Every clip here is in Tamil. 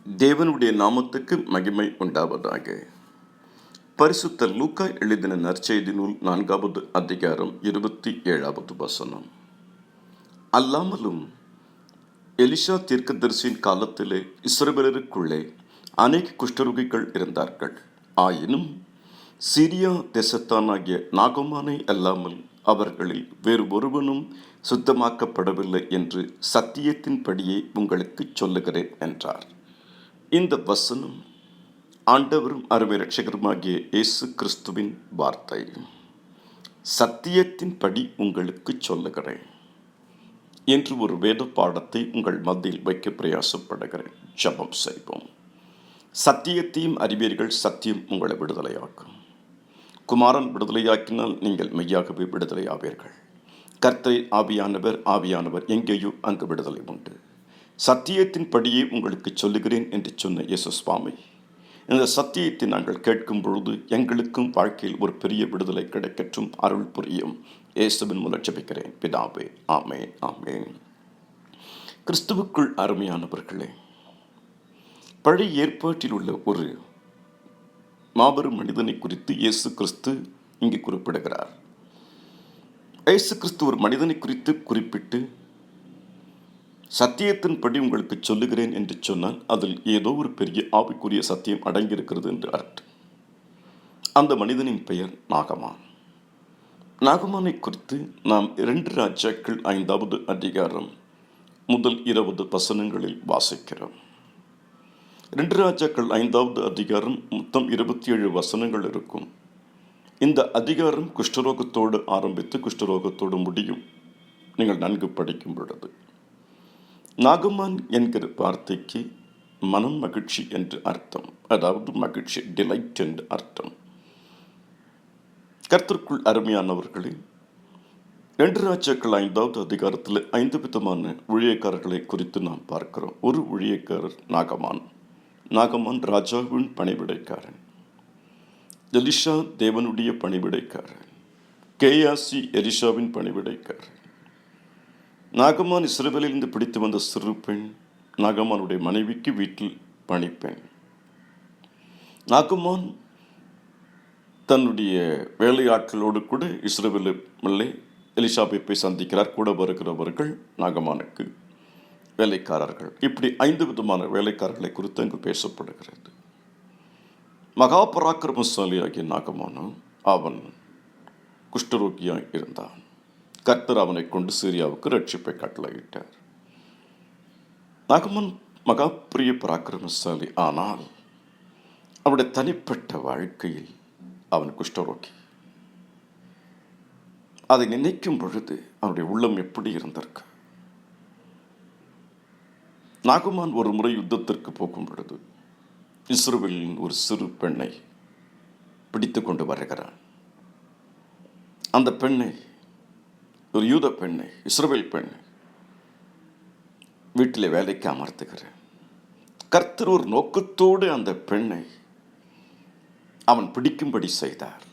தேவனுடைய நாமத்துக்கு மகிமை உண்டாவதாக. பரிசுத்த லூக்கா எழுதின நற்செய்தி நூல் 4வது அதிகாரம் 27வது வசனம். அல்லாமலும் எலிஷா தீர்க்கதரிசியின் காலத்திலே இஸ்ரவேலருக்குள்ளே அநேக குஷ்டரோகிகள் இருந்தார்கள். ஆயினும் சிரியா தேசத்தானாகிய நாகமானை அல்லாமல் அவர்களில் வேறு ஒருவனும் சுத்தமாக்கப்படவில்லை என்று சத்தியத்தின்படியே உங்களுக்கு சொல்லுகிறேன் என்றார். இந்த வசனம் ஆண்டவரும் அருமை இரட்சகருமாகிய இயேசு கிறிஸ்துவின் வார்த்தை. சத்தியத்தின்படி உங்களுக்கு சொல்லுகிறேன் என்று ஒரு வேத பாடத்தை உங்கள் மத்தியில் வைக்க பிரயாசப்படுகிறேன். ஜெபம் செய்வோம். சத்தியத்தையும் அறிவீர்கள், சத்தியம் உங்களை விடுதலையாக்கும். குமாரன் விடுதலையாக்கினால் நீங்கள் மெய்யாகவே விடுதலையாவீர்கள். கர்த்தரை ஆவியானவர் எங்கேயோ அங்கு விடுதலை உண்டு. சத்தியத்தின்படியே உங்களுக்கு சொல்லுகிறேன் என்று சொன்ன இயேசு சுவாமி, இந்த சத்தியத்தை நாங்கள் கேட்கும் பொழுது எங்களுக்கும் வாழ்க்கையில் ஒரு பெரிய விடுதலை கிடைக்கட்டும், அருள் புரியும். இயேசுவின் மூலம் ஜெபிக்கிறேன் பிதாவே, ஆமென், ஆமென். கிறிஸ்துவுக்குள் அருமையானவர்களே, பழைய ஏற்பாட்டில் உள்ள ஒரு மாபெரும் மனிதனை குறித்து இயேசு கிறிஸ்து இங்கு குறிப்பிடுகிறார். இயேசு கிறிஸ்து ஒரு மனிதனை குறித்து குறிப்பிட்டு சத்தியத்தின்படி உங்களுக்கு சொல்லுகிறேன் என்று சொன்னால் அதில் ஏதோ ஒரு பெரிய ஆவிக்குரிய சத்தியம் அடங்கியிருக்கிறது என்று அர்த்தம். அந்த மனிதனின் பெயர் நாகமான். நாகமானை குறித்து நாம் 2 ராஜாக்கள் 5வது அதிகாரம் முதல் 20 வசனங்களில் வாசிக்கிறோம். 2 ராஜாக்கள் 5வது அதிகாரம் மொத்தம் 27 வசனங்கள் இருக்கும். இந்த அதிகாரம் குஷ்டரோகத்தோடு ஆரம்பித்து குஷ்டரோகத்தோடு முடியும். நீங்கள் நன்கு படிக்கும் பொழுது நாகமான் என்கிற வார்த்தைக்கு மனம் மகிழ்ச்சி என்று அர்த்தம். அதாவது மகிழ்ச்சி, டிலைட் என்று அர்த்தம். கர்த்தருக்குள் அருமையானவர்களே, 2 ராஜாக்கள் 5வது அதிகாரத்தில் 5 விதமான ஊழியக்காரர்களை குறித்து நாம் பார்க்கிறோம். ஒரு ஊழியக்காரர் நாகமான். நாகமான் ராஜாவின் பணிவிடைக்காரன். எலிஷா தேவனுடைய பணிவிடைக்காரன். கேயாசி எலிஷாவின் பணிவிடைக்காரன். நாகமான் இஸ்ரவேலிலிருந்து பிடித்து வந்த சிறு பெண். நாகமானுடைய மனைவிக்கு வீட்டில் பணிப்பெண். நாகமான் தன்னுடைய வேலையாட்களோடு கூட இஸ்ரவேலிலே எலிசாவை போய் சந்திக்கிறார். கூட வருகிறவர்கள் நாகமானுக்கு வேலைக்காரர்கள். இப்படி 5 விதமான வேலைக்காரர்களை குறித்து அங்கு பேசப்படுகிறது. மகா பராக்கிரமசாலியாகிய நாகமானும் அவன் குஷ்டரோகியாய் இருந்தான். கர்த்தர் அவனை கொண்டு சீரியாவுக்கு ரட்சிப்பை கட்டளையிட்டார். நாகமான் மகா பிரிய பராக்கிரமசாலி. ஆனால் அவனுடைய தனிப்பட்ட வாழ்க்கையில் அவன் குஷ்டரோகி. அதை நினைக்கும் பொழுது அவனுடைய உள்ளம் எப்படி இருந்திருக்கு. நாகமான் ஒரு முறை யுத்தத்திற்கு போகும் பொழுது இஸ்ரவேலின் ஒரு சிறு பெண்ணை பிடித்து கொண்டு வருகிறான். அந்த பெண்ணை, ஒரு யூத பெண்ணை, இஸ்ரவேல் பெண்ணை வீட்டிலே வேலைக்கு அமர்த்துகிறார். கர்த்தர் ஒரு நோக்கத்தோடு அந்த பெண்ணை அவன் பிடிக்கும்படி செய்தார்.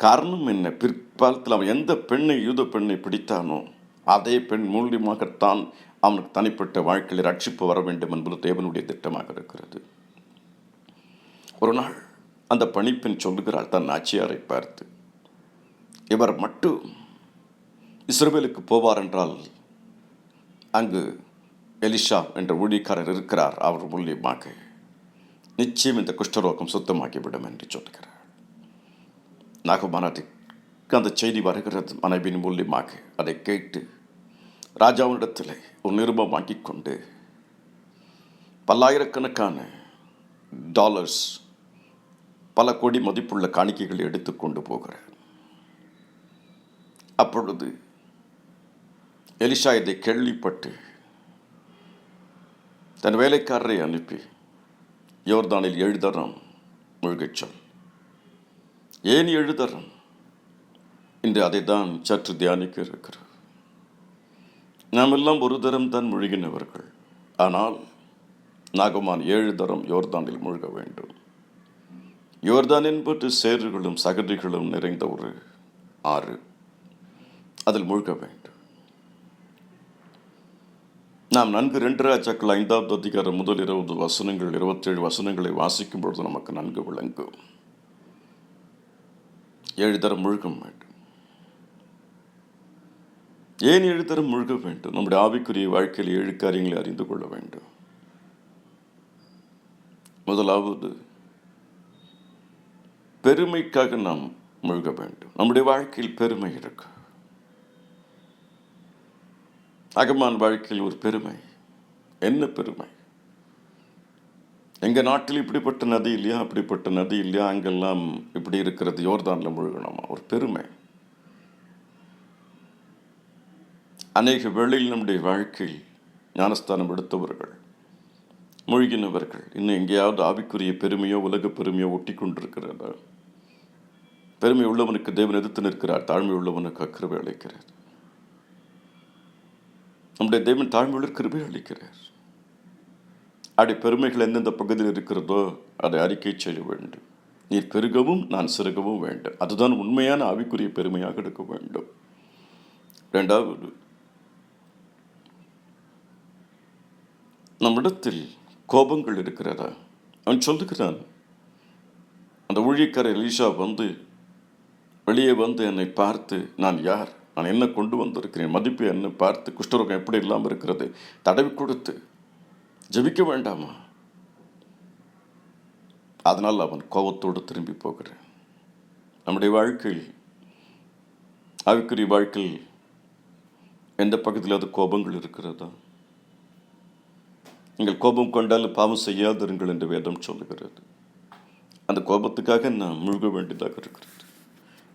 காரணம் என்ன? பிற்காலத்தில் அவன் எந்த பெண்ணை, யூத பெண்ணை பிடித்தானோ அதே பெண் மூலியமாகத்தான் அவனுக்கு தனிப்பட்ட வாழ்க்கையில் ரட்சிப்பு வர வேண்டும் என்பது தேவனுடைய திட்டமாக இருக்கிறது. ஒரு நாள் அந்த பணிப்பெண் சொல்லுகிறாள் தன் ஆட்சியாரை பார்த்து, இவர் மட்டும் இஸ்ரவேலுக்கு போவார் என்றால் அங்கு எலிஷா என்ற ஊழியக்காரர் இருக்கிறார், அவர் மூலியமாக நிச்சயம் இந்த குஷ்டரோகம் சுத்தமாகிவிடும் என்று சொல்கிறார். நாகமானுக்கு அந்த செய்தி வருகிறது. மனைவியின் மூலியமாக அதை கேட்டு ராஜாவினிடத்தில் ஒரு நிருபம் வாங்கி கொண்டு பல்லாயிரக்கணக்கான டாலர்ஸ், பல கோடி மதிப்புள்ள காணிக்கைகளை எடுத்து கொண்டு போகிறார். அப்பொழுது எலிஷா இதை கேள்விப்பட்டு தன் வேலைக்காரரை அனுப்பி யோர்தானில் 7 தரம் முழுகச் சொல். ஏன் 7 தரம்? இன்று அதை தான் சற்று தியானிக்க இருக்கிறோம். நாம் எல்லாம் ஒரு தரம் தான் முழுகினவர்கள். ஆனால் நாகமான் 7 தரம் யோர்தானில் முழுக வேண்டும். யோர்தான் என்பது சேறுகளும் சகதிகளும் நிறைந்த ஒரு ஆறு. அதில் முழுக வேண்டும். நாம் நன்கு 2 ராஜாக்கள் 5வது அதிகாரம் முதல் 20 வசனங்கள் 27 வசனங்களை வாசிக்கும் பொழுது நமக்கு நன்கு விளங்கும். 7 தரம் முழுக வேண்டும். ஏன் 7 தரம் முழுக வேண்டும்? நம்முடைய ஆவிக்குரிய வாழ்க்கையில் 7 காரியங்களை அறிந்து கொள்ள வேண்டும். முதலாவது, பெருமைக்காக நாம் முழுக வேண்டும். நம்முடைய வாழ்க்கையில் பெருமை இருக்கு. அகமான் வாழ்க்கையில் ஒரு பெருமை. என்ன பெருமை? எங்கள் நாட்டில் இப்படிப்பட்ட நதி இல்லையா, அப்படிப்பட்ட நதி இல்லையா, அங்கெல்லாம் இப்படி இருக்கிறது, யோர்தானில் முழுகணுமா, ஒரு பெருமை. அநேக வேளையில் நம்முடைய வாழ்க்கையில் ஞானஸ்தானம் எடுத்தவர்கள், மூழ்கினவர்கள் இன்னும் எங்கேயாவது ஆவிக்குரிய பெருமையோ உலக பெருமையோ ஒட்டி கொண்டிருக்கிறதா? பெருமை உள்ளவனுக்கு தேவன் எதிர்த்து நிற்கிறார், தாழ்மை உள்ளவனுக்கு கிருபை அளிக்கிறார். நம்முடைய தேவன் தாழ்மையுள்ள கிருபை அளிக்கிறார். அப்படி பெருமைகள் எந்தெந்த பகுதியில் இருக்கிறதோ அதை அறிக்கை செய்ய வேண்டும். நீர் பெருகவும் நான் சிறுகவும் வேண்டும். அதுதான் உண்மையான ஆவிக்குரிய பெருமையாக எடுக்க வேண்டும். 2வது, நம்மிடத்தில் கோபங்கள் இருக்கிறதா? அவன் சொல்லுகிறான், அந்த ஊழியக்காரர் எலிஷா வெளியே வந்து என்னை பார்த்து, நான் யார், நான் என்ன கொண்டு வந்திருக்கிறேன், மதிப்பு என்ன பார்த்து, குஷ்டரோகம் எப்படி இல்லாமல் இருக்கிறது, தடவி கொடுத்து ஜெபிக்க வேண்டாமா? அதனால் அவன் கோபத்தோடு திரும்பி போகிறான். நம்முடைய வாழ்க்கையில், ஆவிக்குரிய வாழ்க்கையில் எந்த பகுதியில் அது கோபங்கள் இருக்கிறதா? நீங்கள் கோபம் கொண்டால் பாவம் செய்யாதிருங்கள் என்று வேதம் சொல்லுகிறது. அந்த கோபத்துக்காக நான் முழுக வேண்டியதாக இருக்கிறது.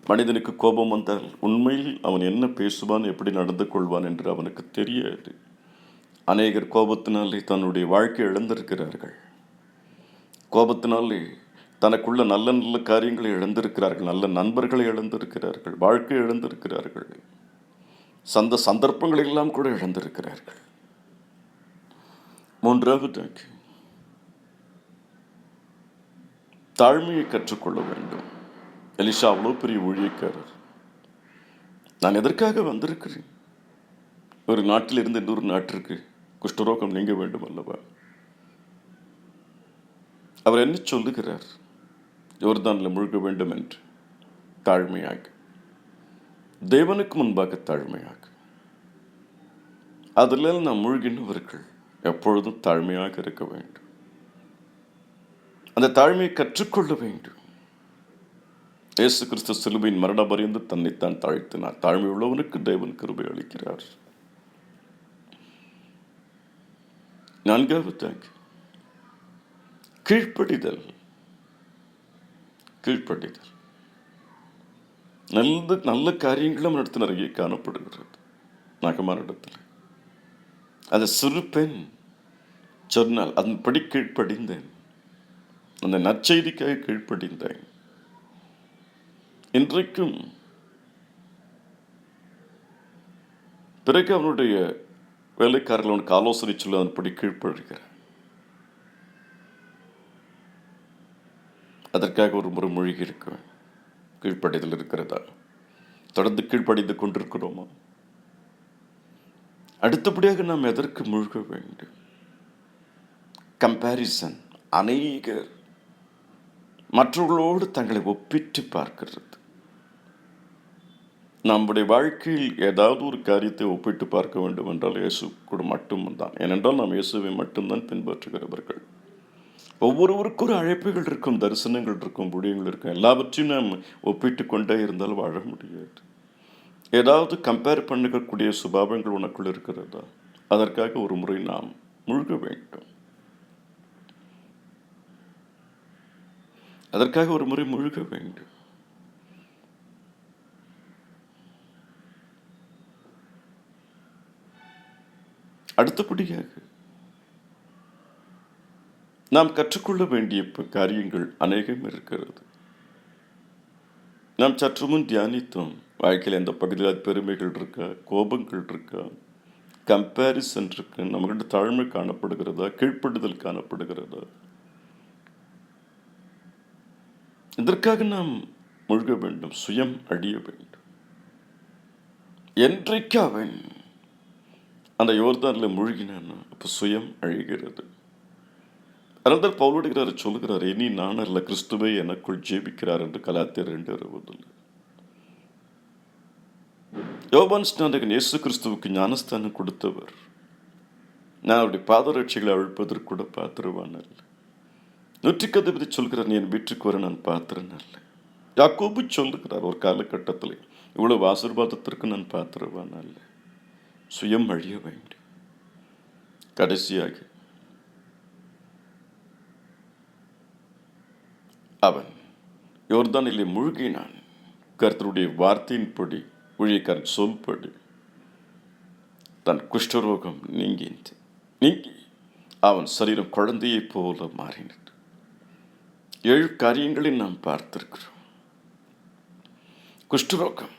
மனிதனுக்கு கோபம் வந்தால் உண்மையில் அவன் என்ன பேசுவான், எப்படி நடந்து கொள்வான் என்று அவனுக்கு தெரியாது. அநேகர் கோபத்தினாலே தன்னுடைய வாழ்க்கையை இழந்திருக்கிறார்கள். கோபத்தினாலே தனக்குள்ள நல்ல நல்ல காரியங்களை இழந்திருக்கிறார்கள், நல்ல நண்பர்களை இழந்திருக்கிறார்கள், வாழ்க்கையை இழந்திருக்கிறார்கள், சந்தர்ப்பங்களை எல்லாம் கூட இழந்திருக்கிறார்கள். 3வது, தாழ்மையை கற்றுக்கொள்ள வேண்டும். எலிஷா அவ்வளோ பெரிய ஊழியக்காரர். நான் எதற்காக வந்திருக்கிறேன்? ஒரு நாட்டிலிருந்து இன்னொரு நாட்டிற்கு குஷ்டரோகம் நீங்க வேண்டும் அல்லவா? அவர் என்ன சொல்லுகிறார்? யோர்தானில் முழுக வேண்டும் என்று. தாழ்மையாக, தேவனுக்கு முன்பாக தாழ்மையாக. அதில் நாம் மூழ்கினவர்கள் எப்பொழுதும் தாழ்மையாக இருக்க வேண்டும். அந்த தாழ்மையை கற்றுக்கொள்ள வேண்டும். இயேசு கிறிஸ்து சிலுவையின் மரண பரியந்து தன்னைத்தான் தாழ்த்தினார். தாழ்மை உள்ளவனுக்கு தேவன் கிருபை அளிக்கிறார். 4வது, கீழ்ப்படிதல். கீழ்ப்படிதல் நல்ல காரியங்களும் இடத்துல நிறைய காணப்படுகிறது. நாகமானிடத்தில் அந்த சிறு பெண் சொன்னால் அதன்படி கீழ்ப்படிந்தேன். அந்த நற்செய்திக்காக கீழ்ப்படிந்தேன். இன்றைக்கும் பிறகு அவனுடைய வேலைக்காரர்கள் அவனுக்கு ஆலோசனை சொல்ல அதன்படி கீழ்ப்படுகிறார். அதற்காக ஒரு முறை மூழ்கி இருக்க கீழ்ப்படிதல் இருக்கிறதா? தொடர்ந்து கீழ்ப்படிந்து கொண்டிருக்கிறோமா? அடுத்தபடியாக நாம் எதற்கு மூழ்க வேண்டும்? கம்பேரிசன். அநேகர் மற்றவர்களோடு தங்களை ஒப்பிட்டு பார்க்கிறது. நம்முடைய வாழ்க்கையில் ஏதாவது ஒரு காரியத்தை ஒப்பிட்டு பார்க்க வேண்டும் என்றால் இயேசு கூட மட்டும்தான். ஏனென்றால் நாம் இயேசுவை மட்டும்தான் பின்பற்றுகிறவர்கள். ஒவ்வொருவருக்கும் ஒரு அழைப்புகள் இருக்கும், தரிசனங்கள் இருக்கும், ஊழியங்கள் இருக்கும். எல்லாவற்றையும் நாம் ஒப்பிட்டு கொண்டே இருந்தால் வாழ முடியாது. ஏதாவது கம்பேர் பண்ணக்கூடிய சுபாவங்கள் உனக்குள் இருக்கிறதா? அதற்காக ஒரு முறை நாம் முழுக வேண்டும். அதற்காக ஒரு முறை முழுக வேண்டும். அடுத்தபடியாக நாம் கற்றுக்கொள்ள வேண்டிய காரியங்கள் அநேகம் இருக்கிறது. நாம் சற்று முன் தியானித்தோம். வாழ்க்கையில் எந்த பகுதியில் பெருமைகள் இருக்கா, கோபங்கள் இருக்கா, கம்பேரிசன் இருக்கு, நம்மகிட்ட தாழ்மை காணப்படுகிறதா, கீழ்ப்படுதல் காணப்படுகிறதா? இதற்காக நாம் முழுக வேண்டும், சுயம் அழிய வேண்டும். என்றைக்கு அவன் அந்த யோர்தானில் மூழ்கினான்னா அப்போ சுயம் அழிகிறது. அதனால்தான் பவுலடிக்கிறார் சொல்லுகிறார், இனி நான் அல்ல கிறிஸ்துவே எனக்குள் ஜீவிக்கிறார் என்று கலாத்தியர் 2:20. யோவான் ஸ்நானகன் இயேசு கிறிஸ்துவுக்கு ஞானஸ்தானம் கொடுத்தவர். நான் அவருடைய பாதரட்சிகளை அழிப்பதற்கு கூட பாத்திரவான் அல்ல. 100 சொல்கிறார், நீ என் வீட்டுக்கு வர நான் பாத்திரன் அல்ல. யாக்கோபு சொல்லுகிறார் ஒரு காலகட்டத்தில், இவ்வளவு ஆசீர்வாதத்திற்கு நான் பாத்திரவான் அல்ல. சுயம் அழிய வேண்டும். கடைசியாக அவன் யோர்தானிலே மூழ்கினான். கர்த்தருடைய வார்த்தையின்படி, ஊழியக்காரன் சொல்படி தன் குஷ்டரோகம் நீங்கி அவன் சரீரம் குழந்தையைப் போல மாறினது. 7 காரியங்களை நாம் பார்த்திருக்கிறோம். குஷ்டரோகம்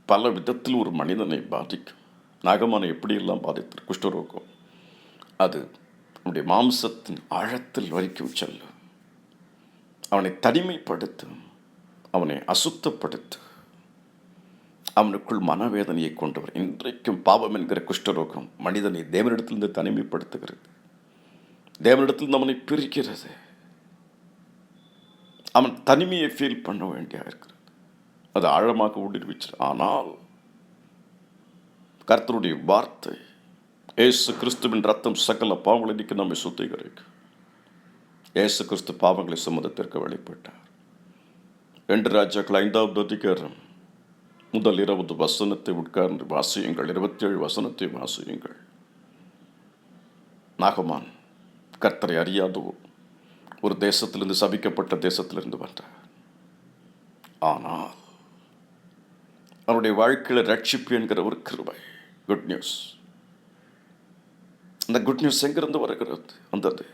பல விதத்தில் ஒரு மனிதனை பாதிக்கும். நாகமானை எப்படியெல்லாம் பாதித்தது குஷ்டரோகம்? அது அவனுடைய மாம்சத்தின் ஆழத்தில் வரைக்கும் செல்லும். அவனை தனிமைப்படுத்தும், அவனை அசுத்தப்படுத்தும், அவனுக்குள் மனவேதனையை கொண்டு வரும். இன்றைக்கும் பாவம் என்கிற குஷ்டரோகம் மனிதனை தேவனிடத்திலிருந்து தனிமைப்படுத்துகிறது, தேவனிடத்தில் அவனை பிரிக்கிறது. அவன் தனிமையை ஃபீல் பண்ண வேண்டியா இருக்கிறது. அது ஆழமாக ஊடுருவிச்சு. ஆனால் கர்த்தருடைய வார்த்தை, இயேசு கிறிஸ்துவின் ரத்தம் சகல பாவங்களை நீக்கி நம்மை சுத்திகரிக்கும். இயேசு கிறிஸ்து பாவங்களை சுமந்ததற்கு வெளிப்பட்டார். 2 ராஜாக்கள் 5வது அதிகாரம் முதல் 20 வசனத்தை உட்கார்ந்து வாசியுங்கள். 27 வசனத்தை வாசியுங்கள். நாகமான் கர்த்தரை அறியாத ஒரு தேசத்திலிருந்து, சபிக்கப்பட்ட தேசத்திலிருந்து வந்தார். ஆனால் அவருடைய வாழ்க்கையில் ரட்சிப்பு என்கிற ஒரு கிருபை, குட் நியூஸ். அந்த குட் நியூஸ் எங்கிருந்து வருகிறது? வந்தது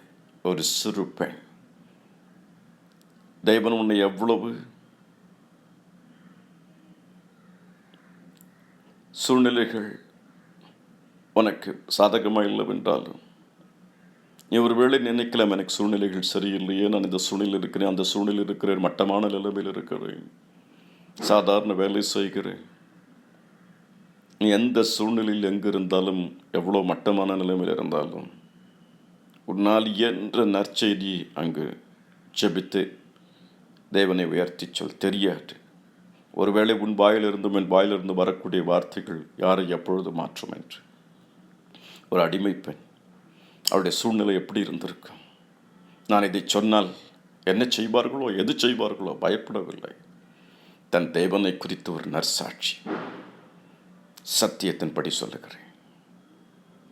ஒரு சிறு பெண். தேவன் உன்னை எவ்வளவு சூழ்நிலைகள் உனக்கு சாதகமாக இல்லவென்றாலும், நீ ஒருவேளை நினைக்கலாம், எனக்கு சூழ்நிலைகள் சரியில்லையே, நான் இந்த சூழ்நிலை இருக்கிறேன், அந்த சூழ்நிலை இருக்கிறேன், மட்டமான நிலைமையில் இருக்கிறேன், சாதாரண வேலை செய்கிறேன். நீ எந்த சூழ்நிலையில் எங்கு இருந்தாலும், எவ்வளோ மட்டமான நிலைமையில் இருந்தாலும், உன்னால் என்ற நற்செய்தி அங்கு ஜெபித்து தேவனை உயர்த்தி சொல். தெரியாது, ஒருவேளை உன் வாயிலிருந்தும் என் வாயிலிருந்து வரக்கூடிய வார்த்தைகள் யாரை எப்பொழுது மாற்றும் என்று. ஒரு அடிமை பெண், அவருடைய சூழ்நிலை எப்படி இருந்திருக்கும்? நான் இதை சொன்னால் என்ன செய்வார்களோ, எது செய்வார்களோ பயப்படவில்லை. தன் தேவனை குறித்து ஒரு நற்சாட்சி, சத்தியத்தின்படி சொல்லுகிறேன்.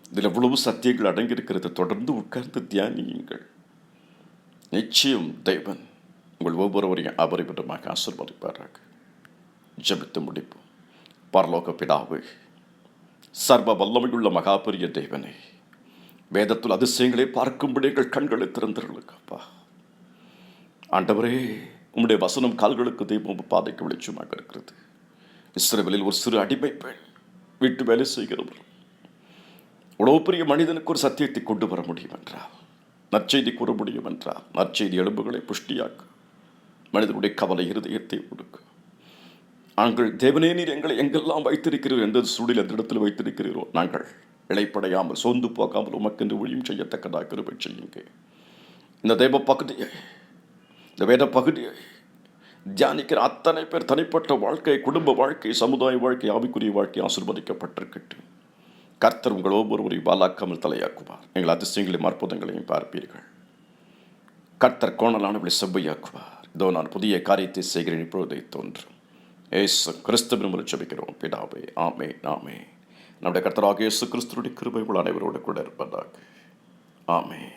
இதில் எவ்வளவு சத்தியங்கள் அடங்கியிருக்கிறது. தொடர்ந்து உட்கார்ந்து தியானியுங்கள். நிச்சயம் தேவன் உங்கள் ஒவ்வொருவரையும் அபரிமிதமாக ஆசீர்வதிப்பாராக. ஜெபித்து முடிப்போம். பரலோக பிதாவே, சர்வ வல்லமையுள்ள மகாபெரிய தேவனே, வேதத்தில் அதிசயங்களை பார்க்கும்படி எங்கள் கண்களை திறந்திருக்கப்பா. ஆண்டவரே, உம்முடைய வசனம் கால்களுக்கு தெய்வம், பாதைக்கு வெளிச்சமாக இருக்கிறது. இஸ்ரவேலில் ஒரு சிறு அடிமை பெண், வீட்டு வேலை செய்கிறவர், உணவு பெரிய மனிதனுக்கு ஒரு சத்தியத்தை கொண்டு வர முடியும் என்றால், நற்செய்தி கூற முடியும் என்றால், நற்செய்தி எலும்புகளை புஷ்டியாக்கு, மனிதனுடைய கவலை இருதயத்தை கொடுக்கும். நாங்கள் தேவனே, நீர் எங்களை எங்கெல்லாம் வைத்திருக்கிறீர், எந்த சூழலில் எந்த இடத்தில் வைத்திருக்கிறீரோ, நாங்கள் இழைப்படையாமல் சோர்ந்து போகாமல் உமக்கென்று ஊழியம் செய்யத்தக்கதாக கிருபை செய்யுங்க. இந்த தேவ பகுதியை, இந்த வேத பகுதியை தியானிக்கிற அத்தனை பேர் தனிப்பட்ட வாழ்க்கை, குடும்ப வாழ்க்கை, சமுதாய வாழ்க்கை, ஆவிக்குரிய வாழ்க்கை ஆசீர்வதிக்கப்பட்டிருக்கட்டும். கர்த்தர் உங்கள் ஒவ்வொருவரையும் வாலாக்காமல் தலையாக்குவார். எங்கள் அதிசயங்களையும் அற்புதங்களையும் பார்ப்பீர்கள். கர்த்தர் கோணலானவளை செவ்வையாக்குவார். இதோ நான் புதிய காரியத்தை செய்கிறேன், இப்பொழுதே தோன்றும். இயேசு கிறிஸ்துவின் மூலம் ஜெபிக்கிறோம் பிதாவே, ஆமென், ஆமென். நம்முடைய கர்த்தராகிய இயேசு கிறிஸ்துவின் கிருபை உங்கள் அனைவரோடு கூட இருப்பதாக. ஆமென்.